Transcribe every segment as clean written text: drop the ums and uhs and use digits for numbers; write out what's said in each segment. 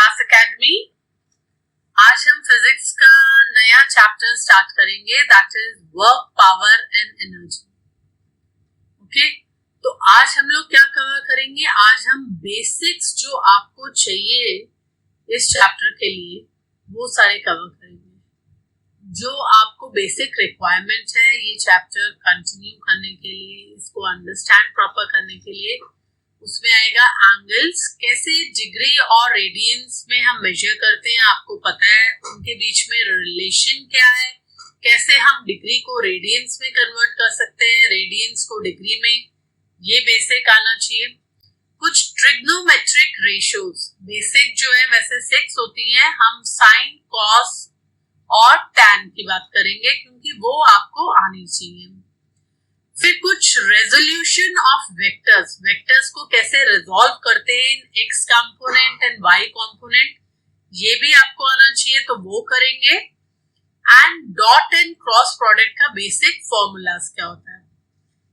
विकास academy. आज हम physics का नया चैप्टर स्टार्ट करेंगे, that is work, power and energy. Okay, तो आज हम लोग क्या कवर करेंगे? आज हम बेसिक्स जो आपको चाहिए इस चैप्टर के लिए वो सारे कवर करेंगे। जो आपको बेसिक रिक्वायरमेंट है ये चैप्टर कंटिन्यू करने के लिए, इसको अंडरस्टैंड प्रॉपर करने के लिए, उसमें आएगा एंगल्स, कैसे डिग्री और रेडियंस में हम मेजर करते हैं, आपको पता है उनके बीच में रिलेशन क्या है, कैसे हम डिग्री को रेडियंस में कन्वर्ट कर सकते हैं, रेडियंस को डिग्री में, ये बेसिक आना चाहिए। कुछ ट्रिग्नोमेट्रिक रेशियोज बेसिक जो है, वैसे 6 होती हैं, हम साइन, कॉस और टैन की बात करेंगे क्योंकि वो आपको आनी चाहिए। फिर कुछ रेजोल्यूशन ऑफ वेक्टर्स, वेक्टर्स को कैसे रिजॉल्व करते हैं in X component and Y component, ये भी आपको आना चाहिए, तो वो करेंगे। And dot and cross product का बेसिक फॉर्मूलाज क्या होता है,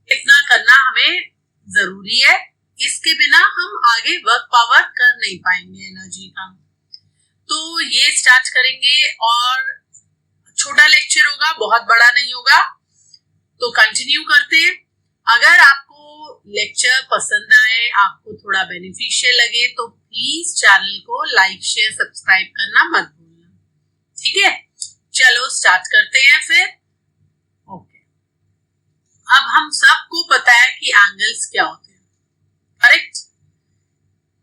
इतना करना हमें जरूरी है, इसके बिना हम आगे वर्क पावर कर नहीं पाएंगे एनर्जी का। तो ये स्टार्ट करेंगे और छोटा लेक्चर होगा, बहुत बड़ा नहीं होगा, तो कंटिन्यू करते हैं। अगर आपको लेक्चर पसंद आए, आपको थोड़ा बेनिफिशियल लगे, तो प्लीज चैनल को लाइक, शेयर, सब्सक्राइब करना मत भूलना, ठीक है? चलो स्टार्ट करते हैं फिर। ओके, अब हम सबको पता है कि एंगल्स क्या होते हैं, करेक्ट?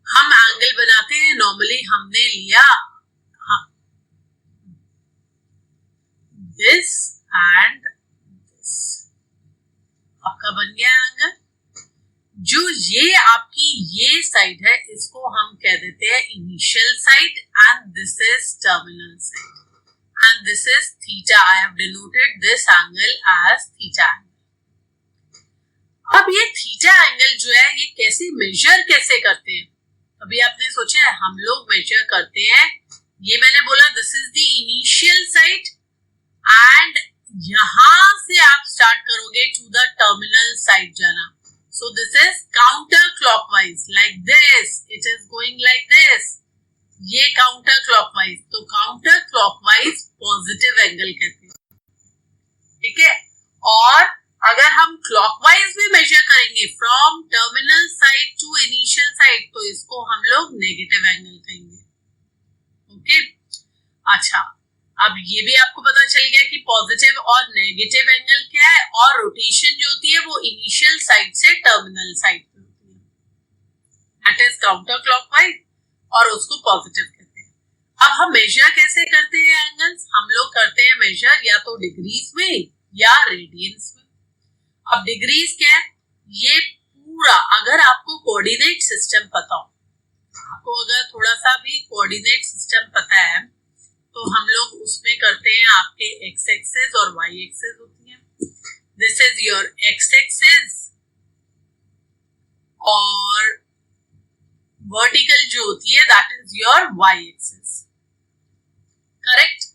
हम एंगल बनाते हैं, नॉर्मली हमने लिया दिस एंड दिस, आपका बन गया एंगल। जो ये आपकी ये साइड है, इसको हम कह देते हैं initial side, and this is terminal side, and this is theta. I have denoted this angle as theta angle. अब ये थीटा एंगल जो है, ये कैसे मेजर कैसे करते हैं? अभी आपने सोचा है हम लोग मेजर करते हैं, ये मैंने बोला this is the initial side, and यहां से आप स्टार्ट करोगे टू द टर्मिनल साइड जाना। So this is counter clockwise, like this, it is going like this, ये काउंटर क्लॉकवाइज। तो काउंटर क्लॉकवाइज पॉजिटिव एंगल कहते हैं, ठीक है? और अगर हम क्लॉकवाइज भी मेजर करेंगे from terminal side to initial side, तो इसको हम लोग नेगेटिव एंगल कहेंगे। ओके, अच्छा, अब ये भी आपको पता चल गया कि पॉजिटिव और नेगेटिव एंगल क्या है, और रोटेशन जो होती है वो इनिशियल साइड से टर्मिनल साइड पे होती है, दैट इज काउंटर क्लॉकवाइज, और उसको पॉजिटिव कहते हैं। अब हम मेजर कैसे करते हैं एंगल्स? हम लोग करते हैं मेजर या तो डिग्रीज में या रेडियंस में। अब डिग्रीज क्या है? ये पूरा, अगर आपको कोऑर्डिनेट सिस्टम पता हो, आपको अगर थोड़ा सा भी कोऑर्डिनेट सिस्टम पता है, तो हम लोग उसमें करते हैं, आपके एक्स एक्सेस और वाई एक्सेस होती है, this is your x axis, और वर्टिकल जो होती है that is your y axis, correct?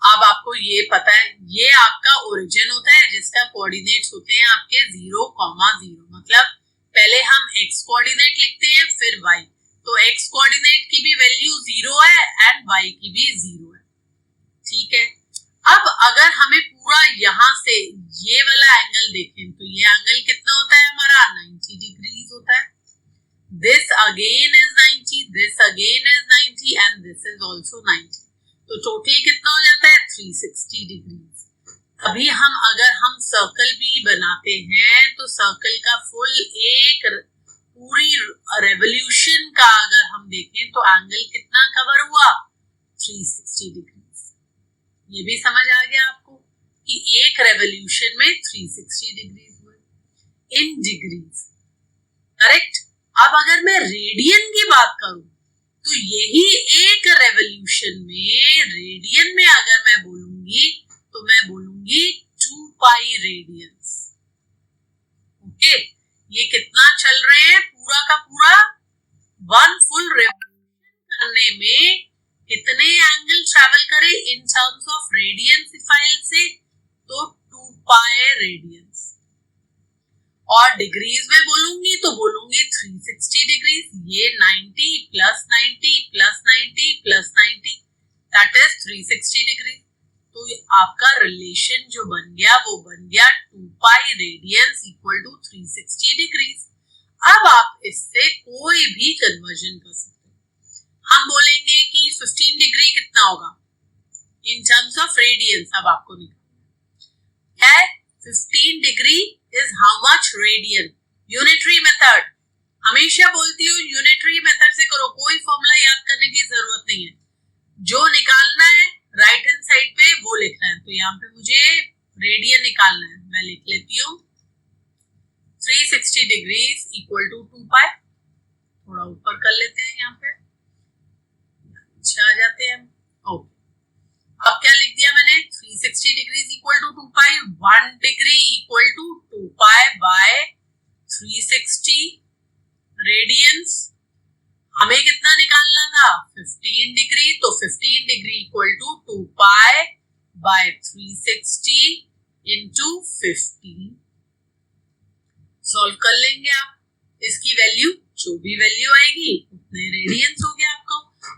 अब आपको ये पता है, ये आपका ओरिजिन होता है जिसका कोऑर्डिनेट्स होते हैं आपके 0,0, मतलब पहले हम एक्स कोऑर्डिनेट लिखते हैं फिर वाई, तो एक्स कोऑर्डिनेट की भी वैल्यू 0 है एंड वाई की भी 0 है, ठीक है? अब अगर हमें पूरा यहां से ये वाला एंगल देखें, तो ये एंगल कितना होता है हमारा? 90 डिग्रीज होता है। This again is 90, this again is 90, and this is also 90, तो टोटल कितना हो जाता है? 360 डिग्रीज। अभी अगर हम सर्कल भी बनाते हैं, तो सर्कल का फुल एक पूरी रेवोल्यूशन का अगर हम देखें, तो एंगल कितना कवर हुआ? 360 डिग्रीज। ये भी समझ आ गया आपको कि एक रेवोल्यूशन में 360 डिग्रीज हुए इन डिग्रीज, करेक्ट? अब अगर मैं रेडियन की बात करूं, तो यही एक रेवोल्यूशन में, रेडियन में अगर मैं बोलूंगी, तो मैं बोलूंगी 2 पाई रेडियंस। ओके, ये कितना चल रहे हैं? पूरा का पूरा 1 फुल रेवोल्यूशन करने में कितने एंगल ट्रैवल करे इन टर्म्स ऑफ रेडियंस फाइल से? तो 2 पाई रेडियंस। और डिग्रीज में बोलूंगी तो बोलूंगी 360 डिग्रीज, ये 90 plus 90 plus 90 plus 90 that is 360 degree. तो आपका रिलेशन जो बन गया वो बन गया 2 pi radians equal to 360 degrees. अब आप इससे कोई भी कन्वर्जन कर सकते हैं। हम बोलेंगे कि 15 डिग्री कितना होगा इन टर्म्स ऑफ रेडियंस, अब आपको निकालना है 15 degree is how much radian. Unitary method, हमेशा बोलती हूँ यूनिटरी मेथड से करो, कोई फॉर्मूला याद करने की जरूरत नहीं है। जो निकालना है राइट हैंड साइड पे वो लिखना है। तो यहाँ पे मुझे रेडियन निकालना है, मैं लिख लेती हूँ 360 डिग्रीज इक्वल टू 2 पाई। थोड़ा ऊपर कर लेते हैं, यहाँ पे नीचे आ जाते हैं। ओके, अब क्या लिख दिया मैंने 360 degrees equal to 2 pi. 1 degree equal to 2 pi by 360 radians. हमें कितना निकालना था 15 डिग्री, तो 15 degree equal to 2 pi by 360 into 15। Solve कर लेंगे आप, इसकी वैल्यू जो भी वैल्यू आएगी उतने रेडियंस हो गया आपको।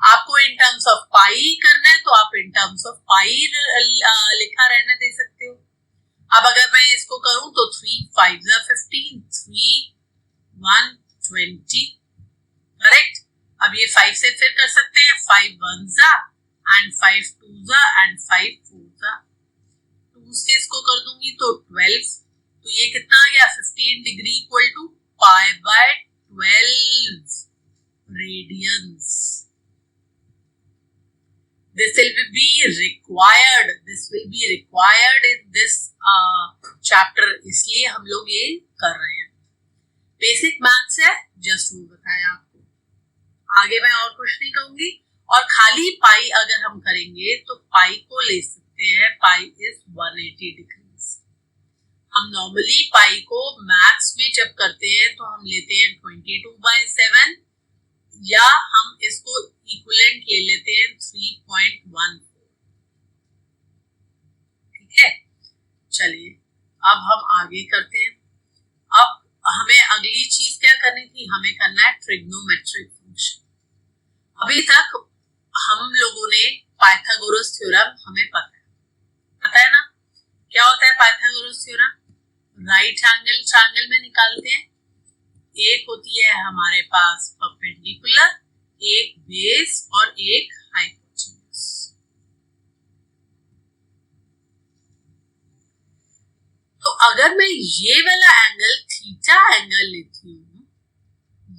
आपको इन टर्म्स ऑफ पाई करना है तो आप इन टर्म्स ऑफ पाई लिखा रहने दे सकते हो। अब अगर मैं इसको करूं तो 3 5 15, 3 1 20 करेक्ट। अब ये 5 से फिर कर सकते हैं, 5 1 एंड 5 2 एंड 5 4 2 से इसको कर दूंगी तो 12। तो ये कितना आ गया 15 degree equal to pi by 12 radians. This will be required. This will be required in this chapter. इसलिए हम लोग ये कर रहे हैं। बेसिक मैथ्स है, जस्ट वो बताया आपको। आगे मैं और कुछ नहीं कहूंगी। और खाली पाई अगर हम करेंगे तो पाई को ले सकते हैं, पाई इज 180 डिग्रीज। हम नॉर्मली पाई को मैथ्स में जब करते हैं तो हम लेते हैं 22/7 या हम इसको इक्विवेलेंट ले लेते हैं 3.14। ठीक है, चलिए अब हम आगे करते हैं। अब हमें अगली चीज क्या करनी थी, हमें करना है ट्रिग्नोमेट्रिक फंक्शन। अभी तक हम लोगों ने पाइथागोरस थ्योरम हमें पता है ना, क्या होता है Pythagoras theorem? Right angle triangle में निकालते हैं। एक होती है हमारे पास परपेंडिकुलर, एक बेस और एक हाइपोटेन्यूज। तो अगर मैं ये वाला एंगल थीटा एंगल लेती हूँ,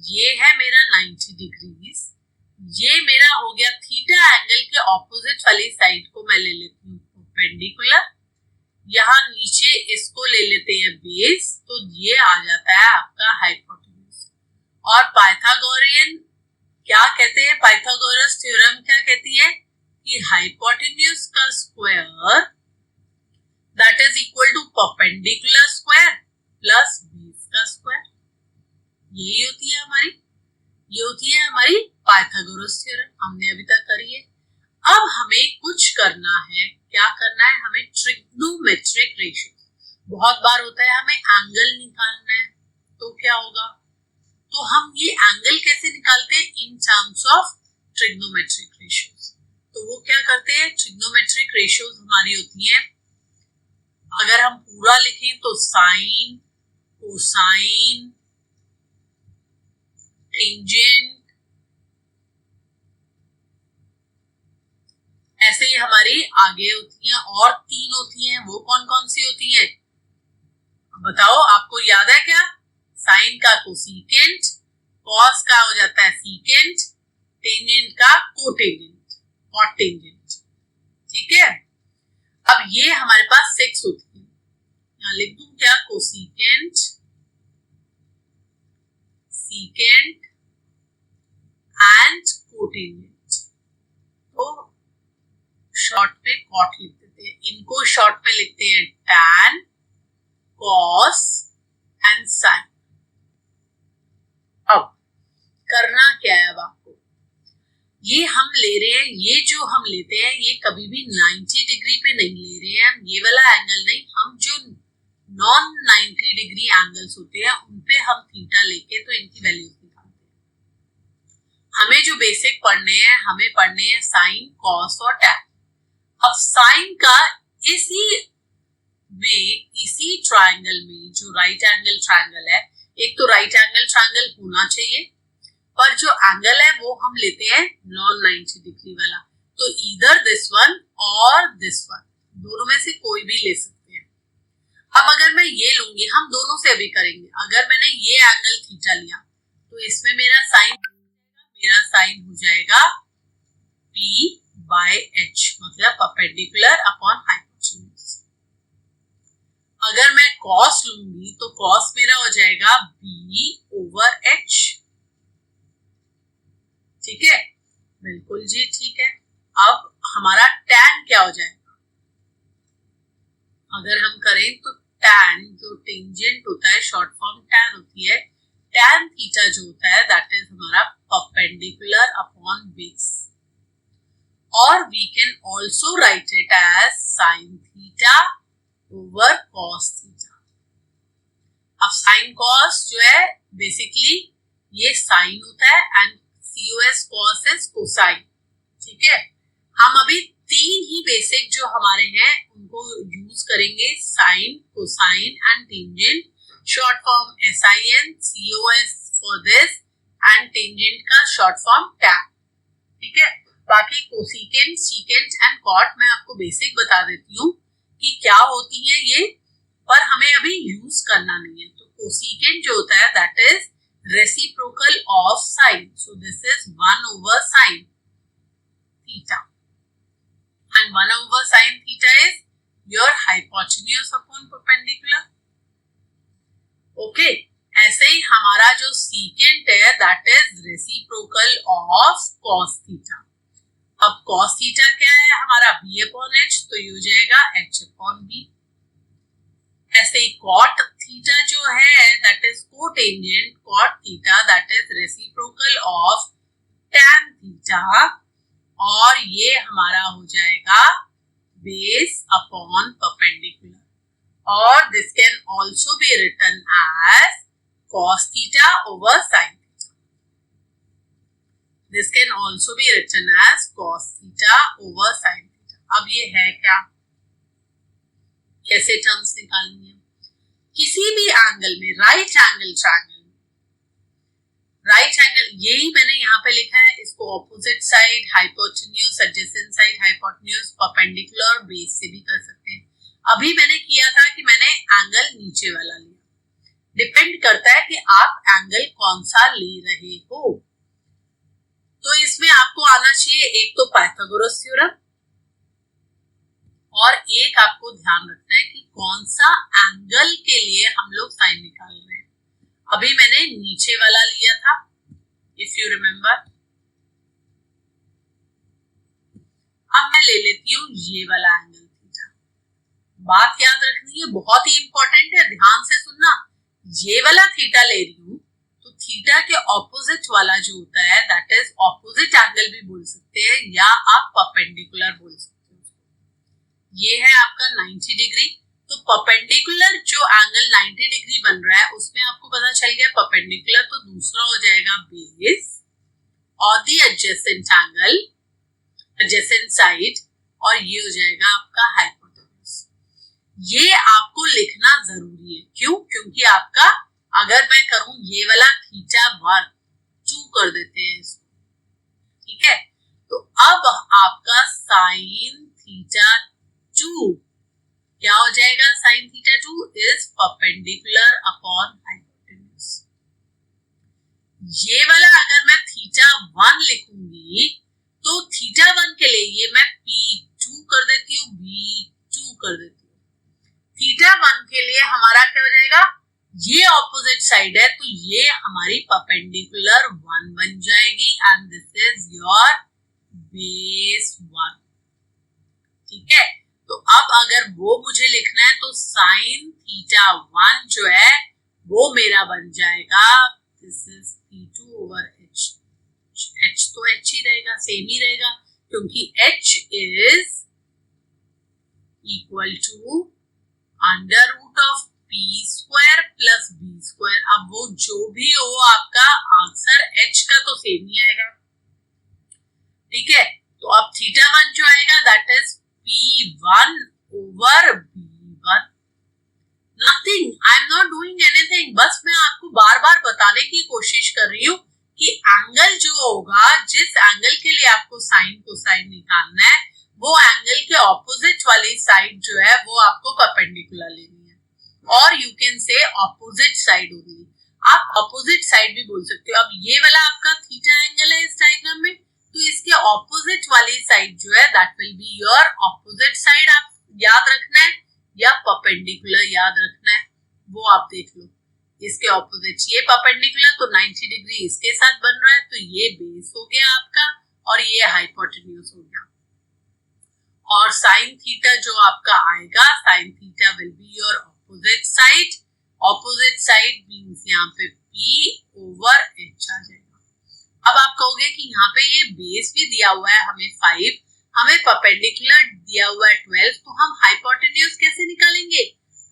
ये है मेरा 90 डिग्रीज, ये मेरा हो गया थीटा एंगल के ऑपोजिट वाली साइड को मैं ले लेती हूँ परपेंडिकुलर, यहाँ नीचे इसको ले लेते हैं बेस, तो ये आ जाता है आपका हाइपोटेन्यूज। और पाइथागोरियन क्या कहते हैं, पाइथागोरस थ्योरम क्या कहती है कि हाइपोटेन्यूज का square that is equal to perpendicular square plus base का स्क्वायर। यही होती है हमारी, ये होती है हमारी पाइथागोरस थ्योरम, हमने अभी तक करी है। अब हमें कुछ करना है, क्या करना है, हमें ट्रिग्नोमेट्रिक रेशियो। बहुत बार होता है हमें एंगल निकालना है, तो क्या होगा, तो हम ये एंगल कैसे निकालते हैं इन टर्म्स ऑफ ट्रिग्नोमेट्रिक रेशियोज। तो वो क्या करते हैं, ट्रिग्नोमेट्रिक रेशियोज हमारी होती हैं, अगर हम पूरा लिखें तो साइन, कोसाइन, टेंजेंट, ऐसे ही हमारी आगे होती हैं। और 3 होती हैं, वो कौन कौन सी होती हैं बताओ, आपको याद है क्या? साइन का कोसिकेंट, कॉस का हो जाता है सीकेंट, टेंजेंट का कोटेंजेंट, कॉटेंजेंट। ठीक है, अब ये हमारे पास 6 होती है, यहाँ लिख दूं क्या, कोसिकेंट, सीकेंट एंड कोटेंजेंट। तो शॉर्ट पे कॉट लिख देते हैं, इनको शॉर्ट पे लिखते हैं टैन, कॉस एंड साइन। अब करना क्या है, अब आपको ये हम ले रहे हैं, ये जो हम लेते हैं ये कभी भी 90 डिग्री पे नहीं ले रहे हैं, ये वाला एंगल नहीं, हम जो नॉन 90 डिग्री एंगल्स होते हैं उन पे हम थीटा लेके तो इनकी वैल्यूज निकालते हैं। हमें जो बेसिक पढ़ने हैं, हमें पढ़ने हैं साइन, कॉस और टैन। अब साइन का इसी ट्रायंगल में जो राइट एंगल ट्रायंगल है, एक तो राइट एंगल ट्रायंगल होना चाहिए, पर जो एंगल है वो हम लेते हैं नॉन 90 डिग्री वाला, तो ईदर दिस वन और दिस वन, दोनों में से कोई भी ले सकते हैं। अब अगर मैं ये लूंगी, हम दोनों से अभी करेंगे, अगर मैंने ये एंगल थीटा लिया तो इसमें मेरा साइन हो जाएगा P बाय H, मतलब परपेंडिकुलर अपॉन हाइपोटेन्यूज। अगर मैं कॉस लूंगी तो कॉस मेरा हो जाएगा B ओवर H। ठीक है, बिल्कुल जी ठीक है। अब हमारा टैन क्या हो जाएगा, अगर हम करें तो टैन जो टेंजेंट होता है, शॉर्ट फॉर्म टैन होती है, टैन थीटा जो होता है दैट इज हमारा परपेंडिकुलर अपॉन बेस, और we can also write it as sine theta over cos theta. अब साइन कॉस जो है बेसिकली ये साइन होता है and COS cos is cosine. ठीक है, हम अभी तीन ही बेसिक जो हमारे हैं उनको यूज करेंगे, sine, cosine and tangent, short form SIN, COS for this and tangent का शॉर्ट फॉर्म टैन। ठीक है, बाकी कोसिकेंट, सीकेंट एंड कॉट मैं आपको बेसिक बता देती हूँ कि क्या होती है ये, पर हमें अभी यूज करना नहीं है। तो कोसिकेंट जो होता है that is reciprocal of sine, so this is 1 over sine theta, and 1 over sine theta is your hypotenuse upon perpendicular. Okay, ऐसे ही हमारा जो secant है that is reciprocal of cos theta। अब cos theta क्या है हमारा B upon H, तो ये हो जाएगा H upon B। ऐसे ही cot थीटा जो है that is cotangent cot theta that is reciprocal of tan theta, और ये हमारा हो जाएगा बेस अपॉन परपेंडिकुलर, और this can also be written as cos theta over sin theta. This can also be written as cos theta over sin theta. अब ये है क्या, कैसे टर्म्स निकालनी है, किसी भी एंगल में, right angle triangle, right angle यही मैंने यहाँ पे लिखा है, इसको opposite side, hypotenuse, adjacent side, hypotenuse, perpendicular, base से भी कर सकते हैं। अभी मैंने किया था कि मैंने एंगल नीचे वाला लिया, डिपेंड करता है कि आप एंगल कौन सा ले रहे हो। तो इसमें आपको आना चाहिए एक तो पाइथागोरस थ्योरम, और एक आपको ध्यान रखना है कि कौन सा एंगल के लिए हम लोग साइन निकाल रहे हैं। अभी मैंने नीचे वाला लिया था, इफ यू रिमेम्बर। अब मैं ले लेती हूँ ये वाला एंगल थीटा। बात याद रखनी है, बहुत ही इंपॉर्टेंट है, ध्यान से सुनना। ये वाला थीटा ले रही हूँ तो थीटा के ऑपोजिट वाला जो होता है दैट इज ऑपोजिट एंगल भी बोल सकते हैं, या आप परपेंडिकुलर बोल सकते हैं। ये है आपका 90 डिग्री, तो परपेंडिकुलर जो एंगल 90 डिग्री बन रहा है उसमें आपको पता चल गया परपेंडिकुलर, तो दूसरा हो जाएगा बेस और दी एडजेसेंट एंगल, एडजेसेंट साइड, और ये हो जाएगा आपका हाइपोटेन्यूज। ये आपको लिखना जरूरी है, क्यों? क्योंकि आपका अगर मैं करूं ये वाला थीटा 1 2 कर देते हैं इसको, ठीक है, तो अब आपका साइन थीटा 2 क्या हो जाएगा, sine theta 2 is perpendicular upon hypotenuse. ये वाला अगर मैं थीटा 1 लिखूंगी तो थीटा 1 के लिए ये मैं P2 कर देती हूँ, B2 कर देती हूँ। थीटा 1 के लिए हमारा क्या हो जाएगा, ये ऑपोजिट साइड है तो ये हमारी परपेंडिकुलर 1 बन जाएगी, and this is your base 1। ठीक है, तो अब अगर वो मुझे लिखना है तो साइन थीटा 1 जो है वो मेरा बन जाएगा, this is P2 over H। H तो H ही रहेगा, सेम ही रहेगा, क्योंकि H is equal to under root of P p² प्लस b²। अब वो जो भी हो आपका आंसर h का तो सेम ही आएगा, ठीक है। तो अब θ1 जो आएगा that is p1 over b1। Nothing, I am not doing anything, बस मैं आपको बार बार बताने की कोशिश कर रही हूँ कि एंगल जो होगा, जिस एंगल के लिए आपको साइन कोसाइन निकालना है, वो एंगल के ऑपोजिट वाली साइड जो है वो आपको परपेंडिकुलर लेनी है, और you can say opposite side होगी। आप ऑपोजिट साइड भी बोल सकते हो। अब ये वाला आपका थीटा एंगल है इस डायग्राम में, तो इसके ऑपोजिट वाली साइड जो है that will be your opposite side. आप याद रखना है या परपेंडिकुलर याद रखना है, वो आप देख लो। इसके ऑपोजिट ये परपेंडिकुलर तो 90 डिग्री इसके साथ बन रहा है, तो ये बेस हो गया आपका और ये हाइपोटेन्यूज हो गया। और साइन थीटा जो आपका आएगा, sine theta will be your opposite side. Opposite side means यहाँ पे p ओवर h आ जाएगा। अब आप कहोगे कि यहाँ पे ये बेस भी दिया हुआ है हमें 5, हमें परपेंडिकुलर दिया हुआ है 12, तो हम हाइपोटेन्यूज कैसे निकालेंगे?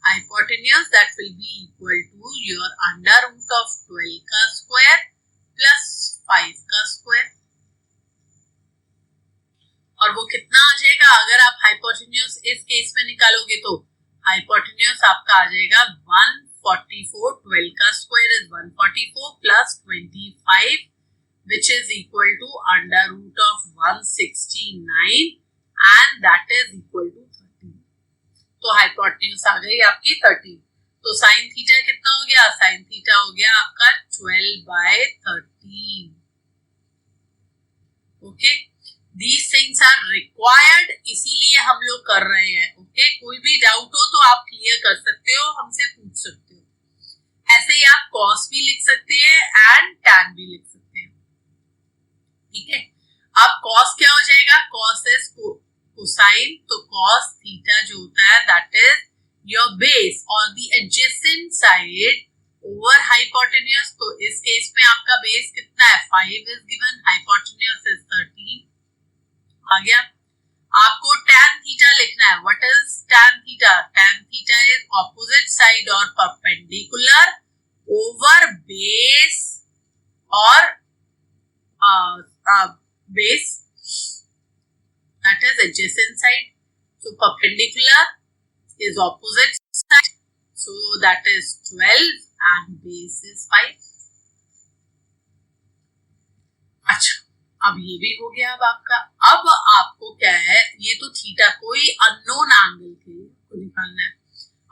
Hypotenuse that will be equal to your under root of 12 का स्क्वायर प्लस 5 का स्क्वायर। और वो कितना आ जाएगा अगर आप हाइपोटेन्यूज इस केस में निकालोगे? तो हाइपोटेन्यूज आपका आ जाएगा 144, 12 का square is 144 plus 25 which is equal to under root of 169 and that is equal to 13। तो हाइपोटेन्यूज आ गई आपकी 13। तो साइन थीटा कितना हो गया? साइन थीटा हो गया आपका 12/13। Okay, these things are required, इसीलिए हम लोग कर रहे हैं। ओके, कोई भी डाउट हो तो आप क्लियर कर सकते हो, हमसे पूछ सकते हो। ऐसे ही आप कॉस भी लिख सकते हैं एंड टैन भी लिख सकते हैं, ठीक है। अब कॉस क्या हो जाएगा? कॉस इज कोसाइन, तो कॉस थीटा जो होता है दैट इज योर बेस और the adjacent side over hypotenuse. तो इस केस में आपका बेस कितना है? 5 इज गिवन, हाइपोटेन्यूज इज 13 आ गया। आपको टैन थीटा लिखना है। What is tan theta? Tan theta is opposite side और परपेंडिकुलर ओवर बेस और base, that is adjacent side. So perpendicular is opposite side, so that is 12 and base is 5। अच्छा, अब ये भी हो गया। अब आपका, अब आपको क्या है, ये तो थीटा कोई अननोन एंगल के को निकालना है।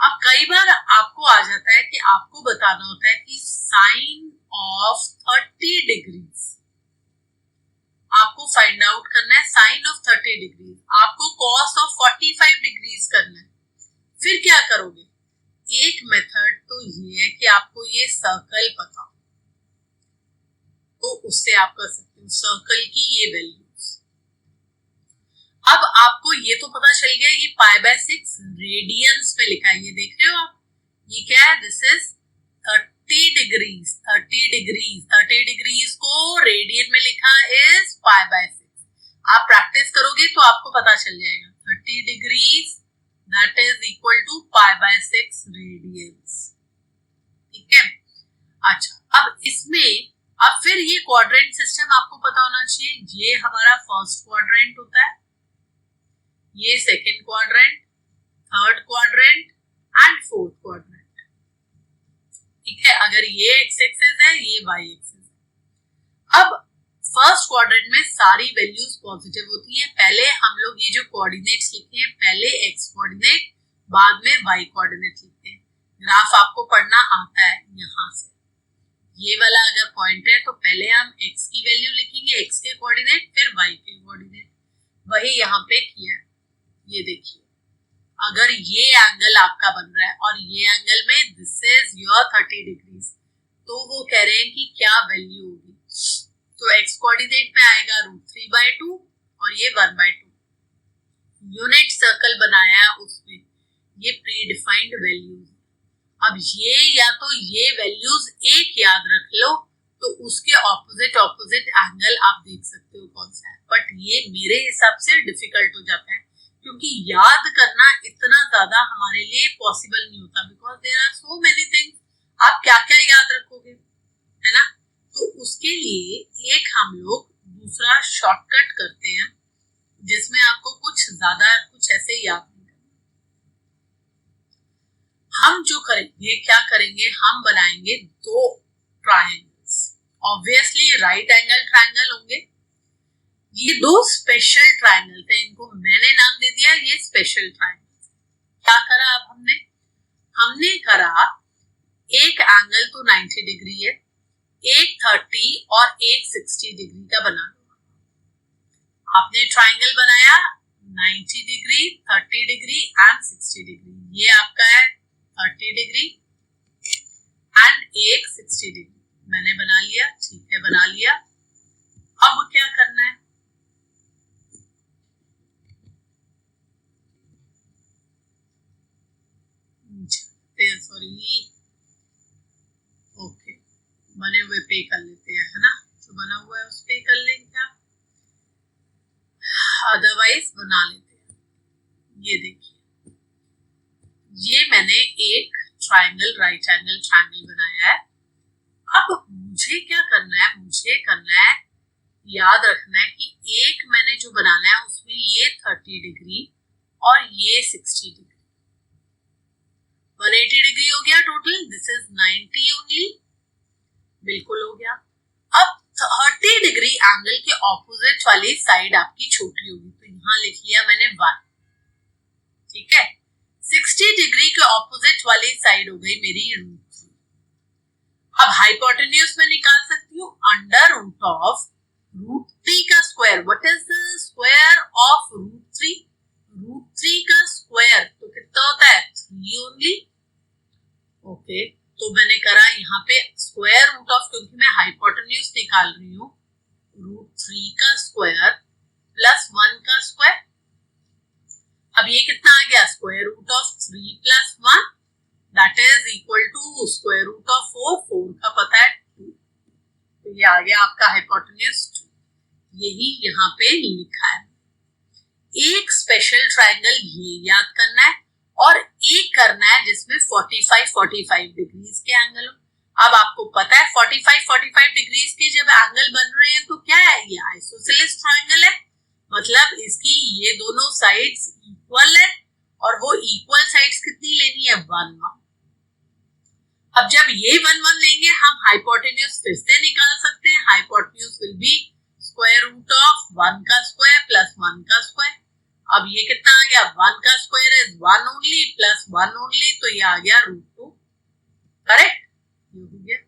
अब कई बार आपको आ जाता है कि आपको बताना होता है कि साइन ऑफ 30 डिग्रीज आपको फाइंड आउट करना है। साइन ऑफ 30 डिग्री आपको कॉस ऑफ 45 डिग्रीज करना है। फिर क्या करोगे? एक मेथड तो ये है कि आपको ये सर्कल पता, तो उससे आप कर सकते हो सर्कल की ये वैल्यूज। अब आपको ये तो पता चल गया, ये π/6 रेडियंस में लिखा है, ये देख रहे हो आप, ये क्या है? This is 30 degrees. 30 डिग्रीज को रेडियन में लिखा इज π/6। आप प्रैक्टिस करोगे तो आपको पता चल जाएगा 30 degrees that is equal to π/6 radians, ठीक है। अच्छा, अब इसमें अब फिर ये क्वाड्रेंट सिस्टम आपको पता होना चाहिए। ये हमारा फर्स्ट क्वाड्रेंट होता है, ये second quadrant, third quadrant and fourth quadrant, ठीक है। अगर ये एक्स एक्सिस है, ये वाई एक्सिस है। अब फर्स्ट क्वाड्रेंट में सारी वैल्यूज पॉजिटिव होती है। पहले हम लोग ये जो कोऑर्डिनेट्स लिखते हैं, पहले एक्स कोऑर्डिनेट बाद में वाई कोऑर्डिनेट लिखते हैं। ग्राफ आपको पढ़ना आता है यहाँ से, ये वाला अगर पॉइंट है तो पहले हम एक्स की वैल्यू लिखेंगे, एक्स के कोऑर्डिनेट, फिर वाई के कोऑर्डिनेट। वही यहाँ पे किया है, ये देखिए। अगर ये एंगल आपका बन रहा है और ये एंगल में दिस इज योर 30 डिग्रीज, तो वो कह रहे हैं कि क्या वैल्यू होगी। तो एक्स कोऑर्डिनेट में आएगा √3/2 और ये 1/2। यूनिट सर्कल बनाया उसमें ये प्री डिफाइंड वैल्यूज। अब ये या तो ये वैल्यूज एक याद रख लो, तो उसके ऑपोजिट एंगल आप देख सकते हो कौन सा है। बट ये मेरे हिसाब से डिफिकल्ट हो जाता है, क्योंकि याद करना इतना ज्यादा हमारे लिए पॉसिबल नहीं होता, because there are so many things, आप क्या क्या याद रखोगे, है ना। तो उसके लिए एक हम लोग दूसरा शॉर्टकट करते हैं जिसमें आपको कुछ ज्यादा कुछ ऐसे याद नहीं करना। हम जो करेंगे, क्या करेंगे, हम बनाएंगे दो triangles, obviously right angle triangle होंगे। ये दो स्पेशल ट्रायंगल थे, इनको मैंने नाम दे दिया ये स्पेशल ट्रायंगल। क्या करा अब हमने करा एक एंगल तो 90 डिग्री है, एक 30 और एक 60 डिग्री का बना लो। आपने ट्रायंगल बनाया 90 डिग्री, 30 डिग्री एंड 60 डिग्री। ये आपका है 30 डिग्री एंड एक 60 डिग्री मैंने बना लिया, ठीक है, बना लिया। अब क्या करना है, सॉरी, ओके, बने हुए पे कर लेते हैं, है ना, जो बना हुआ है उस पे कर लेंगे क्या, अदरवाइज बना लेते हैं। ये देखिए, ये मैंने एक ट्रायंगल, राइट एंगल ट्रायंगल बनाया है। अब मुझे क्या करना है, मुझे करना है, याद रखना है कि एक मैंने जो बनाना है उसमें ये 30 डिग्री और ये 60 डिग्री, 180 डिग्री हो गया टोटल, दिस इज 90 ओनली, बिल्कुल हो गया। अब 30 डिग्री एंगल के ऑपोजिट वाली साइड आपकी छोटी होगी, तो यहां लिख लिया मैंने 1, ठीक है। 60 डिग्री के ऑपोजिट वाली साइड हो गई मेरी √3। अब हाइपोटेन्यूज में निकाल सकती हूँ अंडर रूट ऑफ √3 का square. What is the square of √3? √3 का स्क्वायर तो कितना होता है, 3 ओनली, ओके। तो मैंने करा यहाँ पे स्क्वायर रूट ऑफ, क्योंकि मैं हाइपोटेन्यूज निकाल रही हूँ, √3 का स्क्वायर प्लस 1 का स्क्वायर। अब ये कितना आ गया, square root of 3 plus 1 that is equal to square root of 4, 4 का पता है 2, तो ये आ गया आपका हाइपोटेन्यूज 2। यही यहाँ पे लिखा है। एक स्पेशल ट्रायंगल ये याद करना है और एक करना है जिसमें 45 डिग्रीज के एंगल हो। अब आपको पता है 45 डिग्रीज के जब एंगल बन रहे हैं तो क्या है, ये आइसोसेलेस ट्रायंगल है, मतलब इसकी ये दोनों साइड्स इक्वल है और वो इक्वल साइड्स कितनी लेनी है, 1 1। अब जब ये 1 1 लेंगे हम हाइपोटेन्यूज फिर से निकाल सकते हैं। Hypotenuse will be square root of 1 का स्क्वायर प्लस 1 का स्क्वायर। अब ये कितना आ गया, 1 का square is 1 only plus 1 only, तो ये आ गया √2, करेक्ट, ये हो गया।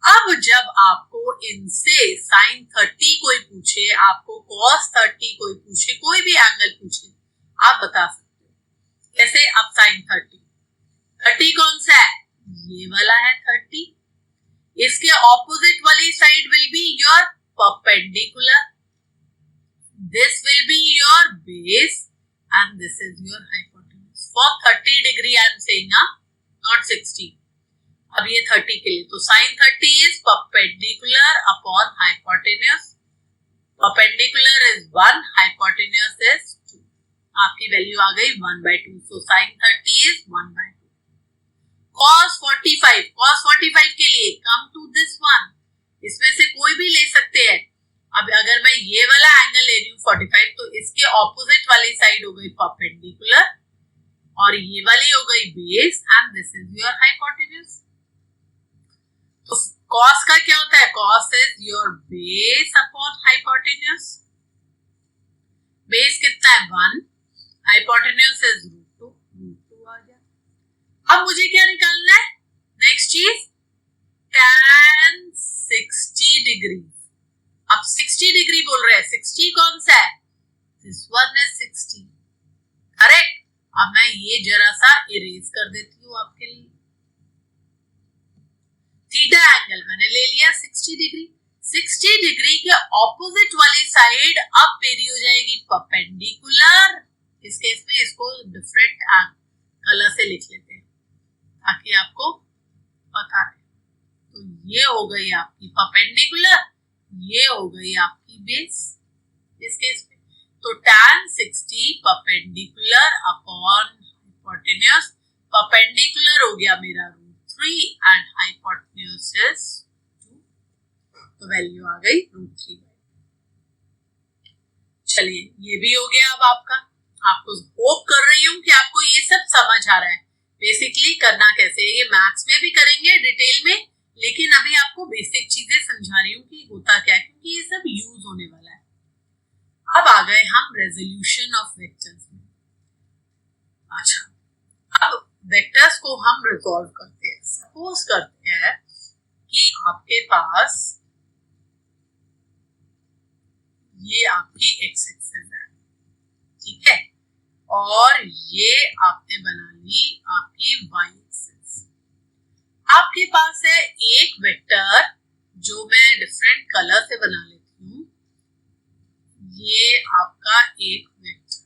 अब जब आपको इनसे sin 30 कोई पूछे, आपको cos 30 कोई पूछे, कोई भी एंगल पूछे, आप बता सकते हो कैसे। अब sin 30 कौन सा है, ये वाला है 30, इसके ऑपोजिट वाली side will be your perpendicular, this will be your base and this is your hypotenuse for 30 degree I am saying, not 60। अब ये 30 के लिए तो sin 30 is perpendicular upon hypotenuse, perpendicular is 1, hypotenuse is 2, आपकी value आ गई 1/2, so sin 30 is 1/2। cos 45 के लिए come to this one, इसमें से कोई भी ले सकते हैं। अब अगर मैं ये वाला एंगल ले रही हूँ 45, तो इसके ऑपोजिट वाली साइड हो गई परपेंडिकुलर और ये वाली हो गई base and this is your hypotenuse. तो cos का क्या होता है, cos is your base upon hypotenuse, base कितना है 1, हाइपोटेन्यूज इज √2 आ गया। अब मुझे क्या निकालना है, नेक्स्ट चीज tan 60 डिग्री। अब 60 डिग्री बोल रहे हैं, 60 कौन सा है, दिस वन इज 60, करेक्ट। अब मैं ये जरा सा इरेज कर देती हूँ आपके लिए। थीटा एंगल मैंने ले लिया 60 डिग्री, 60 डिग्री के ऑपोजिट वाली साइड अब मेरी हो जाएगी परपेंडिकुलर। इस केस में इसको डिफरेंट कलर से लिख लेते हैं ताकि आपको पता रहे। तो ये हो गई आपकी परपेंडिकुलर, ये हो गई आपकी बेस इस केस में। तो tan 360 perpendicular upon hypotenuse. Perpendicular हो गया मेरा √3 एंड हाइपोटेन्यूज इज 2, तो वैल्यू आ गई √3। चलिए ये भी हो गया। अब आपको होप कर रही हूं कि आपको ये सब समझ आ रहा है बेसिकली करना कैसे है। ये मैथ्स में भी करेंगे डिटेल में, लेकिन अभी आपको बेसिक चीजें समझा रही हूँ कि होता क्या है, क्योंकि ये सब यूज होने वाला है। अब आ गए हम रेजोल्यूशन ऑफ वेक्टर्स में। अच्छा, अब वेक्टर्स को हम रिजॉल्व करते हैं। सपोज करते हैं कि आपके पास ये आपकी एक्स एक्सिस है, ठीक है, और ये आपने बना ली आपकी वाई एक्सिस। आपके पास है एक वेक्टर जो मैं डिफरेंट कलर से बना लेती हूँ। ये आपका एक वेक्टर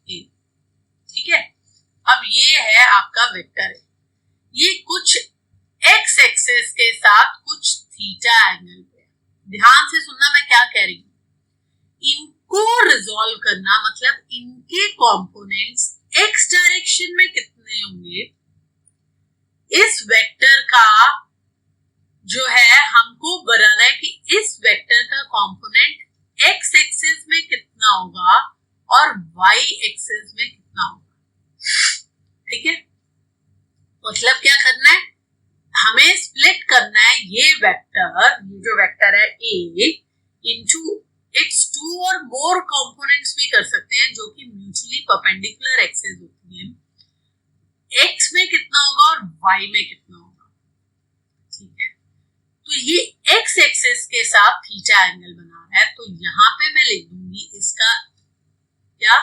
ए, ठीक है। अब ये है आपका वेक्टर ए। ये कुछ एक्स एक्सिस के साथ कुछ थीटा एंगल पे। ध्यान से सुनना मैं क्या कह रही हूँ। इनको रिजॉल्व करना मतलब इनके कंपोनेंट्स एक्स डायरेक्शन में कितने होंगे, इस वेक्टर का जो है हमको बनाना है कि इस वेक्टर का कंपोनेंट एक्स एक्सिस में कितना होगा और वाई एक्सिस में कितना होगा, ठीक है। मतलब क्या करना है, हमें स्प्लिट करना है ये जो वेक्टर है ए इनटू इट्स 2 और मोर कंपोनेंट्स भी कर सकते हैं जो कि म्यूचुअली परपेंडिकुलर एक्सिस होती है। एक्स में कितना होगा और वाई में कितना होगा, ठीक है। तो ये एक्स एक्सिस के साथ थीटा एंगल बना रहा है, तो यहां पे मैं लिख दूंगी इसका क्या,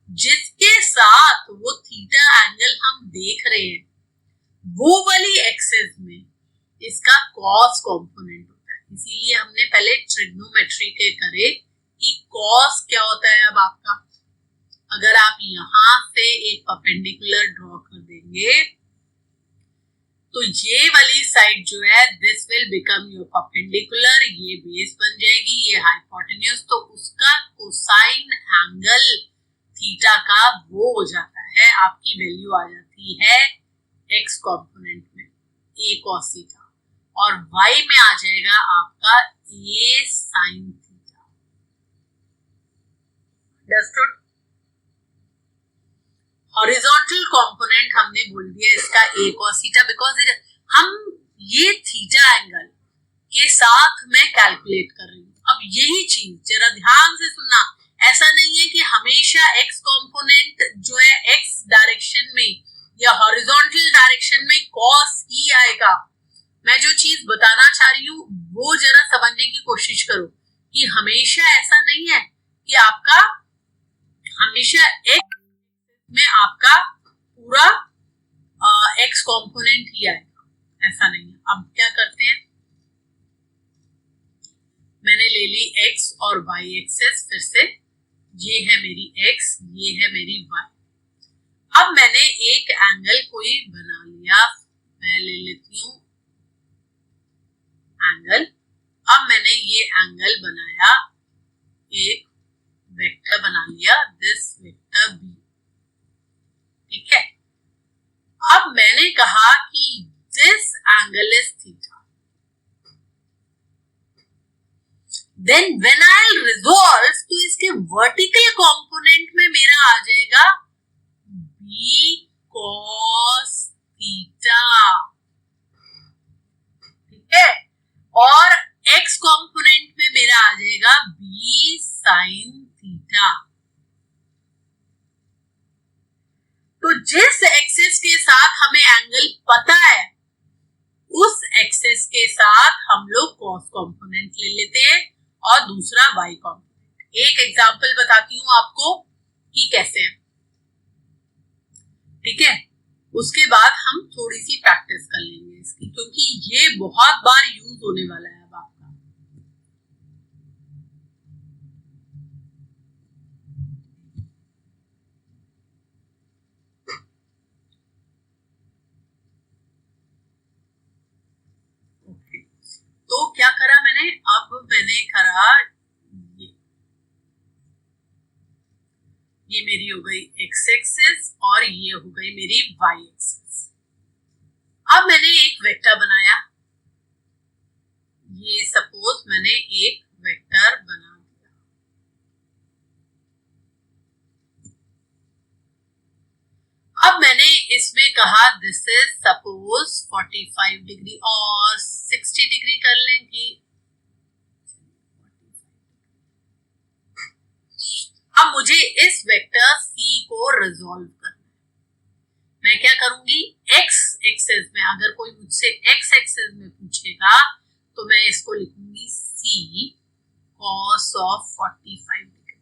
जिसके साथ वो थीटा एंगल हम देख रहे हैं वो वाली एक्सिस में इसका कॉस कंपोनेंट होता है। इसीलिए हमने पहले ट्रिग्नोमेट्री के करे कि कॉस क्या होता है। अब आपका अगर आप यहां से एक परपेंडिकुलर ड्रॉ कर देंगे तो ये वाली साइड जो है this will become your perpendicular, ये बेस बन जाएगी, ये हाइपोटेन्यूज, तो उसका कोसाइन एंगल थीटा का वो हो जाता है, आपकी वैल्यू आ जाती है एक्स कंपोनेंट में ए कॉस थीटा, और वाई में आ जाएगा आपका A sine theta. Understood. Horizontal component हमने बोल दिया इसका ए कॉस थीटा, बिकॉज हम ये थीटा एंगल के साथ मैं कैलकुलेट कर रही हूँ। अब यही चीज जरा ध्यान से सुनना, ऐसा नहीं है कि हमेशा एक्स कंपोनेंट जो है एक्स डायरेक्शन में या हॉरिजॉन्टल डायरेक्शन में कॉस ही आएगा। मैं जो चीज बताना चाह रही हूँ वो जरा समझने की कोशिश करो कि हमेशा ऐसा नहीं है कि आपका हमेशा एक्स में आपका पूरा एक्स कंपोनेंट ही आएगा, ऐसा नहीं है। अब क्या करते हैं, मैंने ले ली एक्स और वाई एक्सेस, फिर से ये है मेरी एक्स, ये है मेरी वाई। अब मैंने एक एंगल कोई बना लिया, मैं ले लेती हूं एंगल। अब मैंने ये एंगल बनाया, एक वेक्टर बना लिया, दिस वेक्टर बी, ठीक है। अब मैंने कहा कि this angle is theta, then when I resolve तो इसके वर्टिकल कंपोनेंट में मेरा आ जाएगा बी कॉस थीटा, ठीक है, और एक्स कंपोनेंट में मेरा आ जाएगा बी साइन थीटा। तो जिस एक्सिस के साथ हमें एंगल पता है उस एक्सिस के साथ हम लोग कॉस कंपोनेंट ले लेते हैं और दूसरा वाई कंपोनेंट। एक एग्जांपल बताती हूं आपको कि कैसे है, ठीक है। उसके बाद हम थोड़ी सी प्रैक्टिस कर लेंगे इसकी, क्योंकि ये बहुत बार यूज होने वाला है अब आपका। तो क्या करा मैंने, अब मैंने करा ये मेरी हो गई एक्स एक्सिस और ये हो गई मेरी वाई एक्सिस। अब मैंने एक वेक्टर बनाया, ये सपोज मैंने एक वेक्टर बना दिया। अब मैंने इसमें कहा दिस इज सपोज 45 डिग्री और 60 डिग्री कर लें कि अब मुझे इस वेक्टर C को रिजॉल्व करना है। मैं क्या करूंगी, एक्स एक्सिस में अगर कोई मुझसे एक्स एक्सिस में पूछेगा तो मैं इसको लिखूंगी C cos ऑफ 45 डिग्री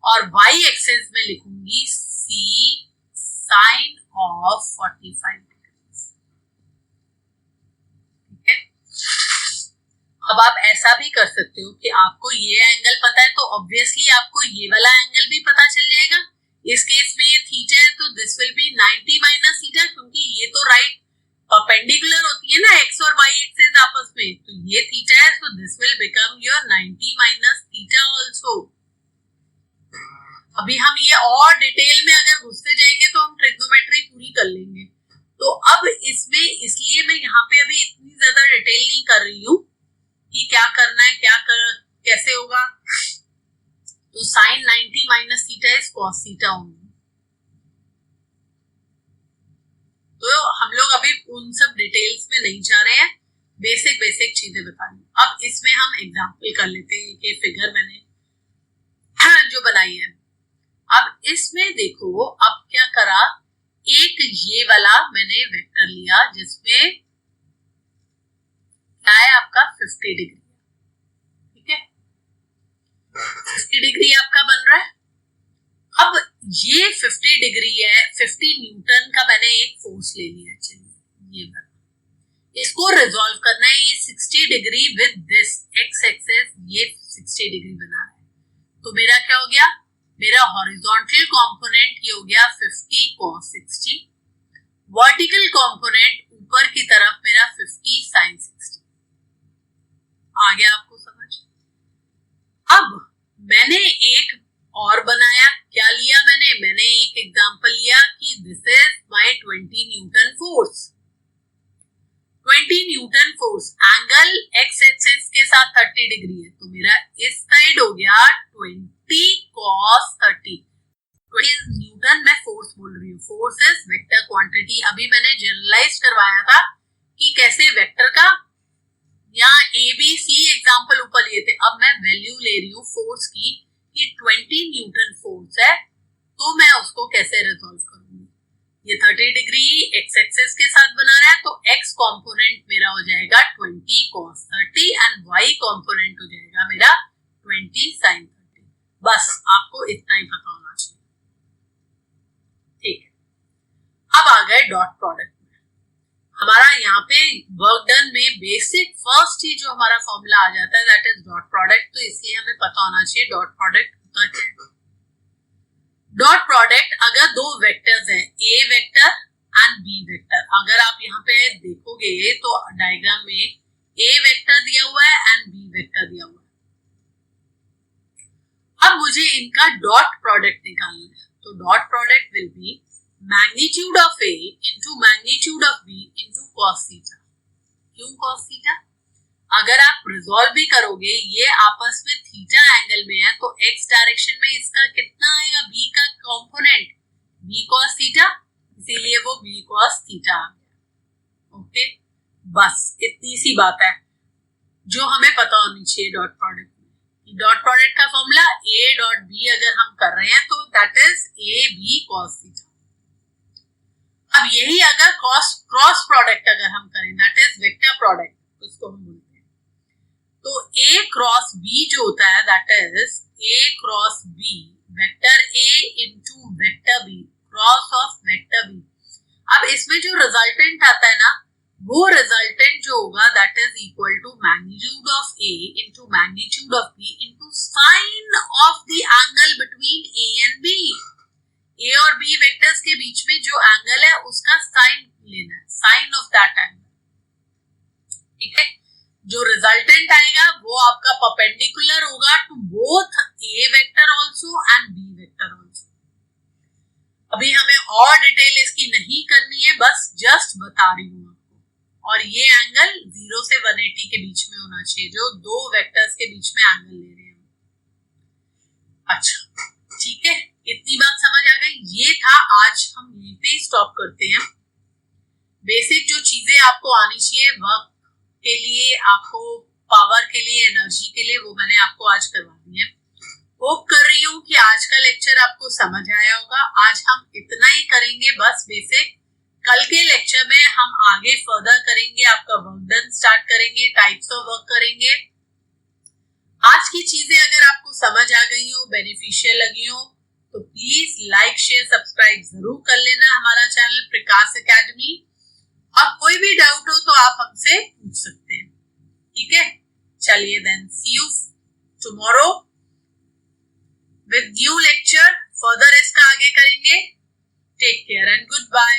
और वाई एक्सिस में लिखूंगी C साइन ऑफ 45 डिग्री। ठीक है, अब आप ऐसा भी कर सकते हो कि आपको ये एंगल पता है तो ऑब्वियसली आपको ये वाला एंगल भी पता चल जाएगा। इस केस में ये थीटा है तो this will be 90 minus theta, क्योंकि ये तो राइट परपेंडिकुलर होती है ना एक्स और वाई एक्सिस आपस में, तो ये थीटा है तो this will become your 90 minus theta also. अभी हम ये और डिटेल में अगर घुसते जाएंगे तो हम ट्रिग्नोमेट्री पूरी कर लेंगे। तो अब इसमें इसलिए मैं यहाँ पे अभी इतनी ज्यादा डिटेल नहीं कर रही हूँ कि क्या करना है, कैसे होगा। तो sine 90 minus theta is cos theta होंगी। तो हम लोग अभी उन सब डिटेल्स में नहीं जा रहे हैं, बेसिक बेसिक चीजें बता रही हूँ। अब इसमें हम एग्जांपल कर लेते हैं कि फिगर मैंने जो बनाई है। अब इसमें देखो अब क्या करा, एक ये वाला मैंने वेक्टर लिया जिसमें क्या है आपका 50 डिग्री, ठीक है 50 डिग्री आपका बन रहा है। अब ये 50 डिग्री है, 50 न्यूटन का मैंने एक फोर्स ले लिया। चलिए ये बना, इसको रिजॉल्व करना है। ये 60 degree with this x axis, ये 60 डिग्री बना है। तो मेरा क्या हो गया, मेरा हॉरिजॉन्टल कंपोनेंट ये हो गया 50 cos 60, वर्टिकल कंपोनेंट ऊपर की तरफ मेरा 50 sin 60। आ गया आपको समझ। अब मैंने एक और बनाया, क्या लिया मैंने एक एग्जांपल लिया कि this is my 20 Newton force. 20 Newton force angle x axis के साथ 30 डिग्री है, तो मेरा इस साइड हो गया 20 cos 30। 20 न्यूटन मैं फोर्स बोल रही हूँ, फोर्स इज वेक्टर क्वांटिटी। अभी मैंने जनरलाइज करवाया था कि कैसे वेक्टर का, यहाँ ए बी सी एग्जाम्पल ऊपर लिए थे, अब मैं वैल्यू ले रही हूँ फोर्स की कि 20 न्यूटन फोर्स है तो मैं उसको कैसे रिजॉल्व करूंगी। ये 30 डिग्री एक्स एक्सिस के साथ बना रहा है तो एक्स कंपोनेंट मेरा हो जाएगा 20 cos 30 एंड वाई कंपोनेंट हो जाएगा मेरा 20 sin 30। बस आपको इतना ही पता होना चाहिए, ठीक है। अब आ गए डॉट प्रोडक्ट में। हमारा यहाँ पे वर्क डन में बेसिक फर्स्ट ही जो हमारा फॉर्मूला आ जाता है दैट इज डॉट प्रोडक्ट। तो इसलिए हमें पता होना चाहिए डॉट प्रोडक्ट होता क्या है। डॉट प्रोडक्ट अगर दो वेक्टर्स हैं, ए वेक्टर एंड बी वेक्टर, अगर आप यहाँ पे देखोगे तो डायग्राम में ए वेक्टर दिया हुआ है एंड बी वेक्टर दिया हुआ है। अब मुझे इनका डॉट प्रोडक्ट निकालना है, तो dot product will be magnitude of A into magnitude of B into cos theta. क्यों कॉस थीटा? अगर आप रिजॉल्व भी करोगे, ये आपस में थीटा एंगल में है तो एक्स डायरेक्शन में इसका कितना आएगा, बी का कंपोनेंट बी कॉस थीटा, इसीलिए वो बी कॉस थीटा आ गया। ओके, बस इतनी सी बात है जो हमें पता होनी चाहिए डॉट प्रोडक्ट में। डॉट प्रोडक्ट का फॉर्मूला ए डॉट बी अगर हम कर रहे हैं तो that is A B cos theta. अब यही अगर क्रॉस प्रोडक्ट अगर हम करें दैट इज वेक्टर प्रोडक्ट, उसको हम बोलते हैं। तो ए क्रॉस बी जो होता है that is A cross B, vector A into vector B, cross of vector B. अब इसमें जो रिजल्टेंट आता है ना, वो रिजल्टेंट जो होगा that is equal to magnitude of A into magnitude of B into sine of the angle between A and B. A और बी वेक्टर्स के बीच में जो एंगल है उसका साइन लेना है, साइन ऑफ दैट एंगल, ठीक है। जो रिजल्टेंट आएगा वो आपका परपेंडिकुलर होगा to both a vector also and b vector also. अभी हमें और डिटेल इसकी नहीं करनी है, बस जस्ट बता रही हूँ आपको। और ये एंगल 0 से 180 के बीच में होना चाहिए, जो दो वेक्टर्स के बीच में एंगल ले रहे हैं। अच्छा ठीक है, इतनी बात समझ आ गई। ये था, आज हम यहीं पे स्टॉप करते हैं। बेसिक जो चीजें आपको आनी चाहिए वर्क के लिए, आपको पावर के लिए, एनर्जी के लिए, वो मैंने आपको आज करवा दी है। होप कर रही हूँ कि आज का लेक्चर आपको समझ आया होगा। आज हम इतना ही करेंगे, बस बेसिक। कल के लेक्चर में हम आगे फर्दर करेंगे, आपका वर्क डन स्टार्ट करेंगे, टाइप्स ऑफ वर्क करेंगे। आज की चीजें अगर आपको समझ आ गई हो, बेनिफिशियल लगी हो, तो प्लीज लाइक शेयर सब्सक्राइब जरूर कर लेना हमारा चैनल प्रकाश एकेडमी। और कोई भी डाउट हो तो आप हमसे पूछ सकते हैं, ठीक है। चलिए then, see you tomorrow with new lecture. Further इसका आगे करेंगे। Take care and good bye.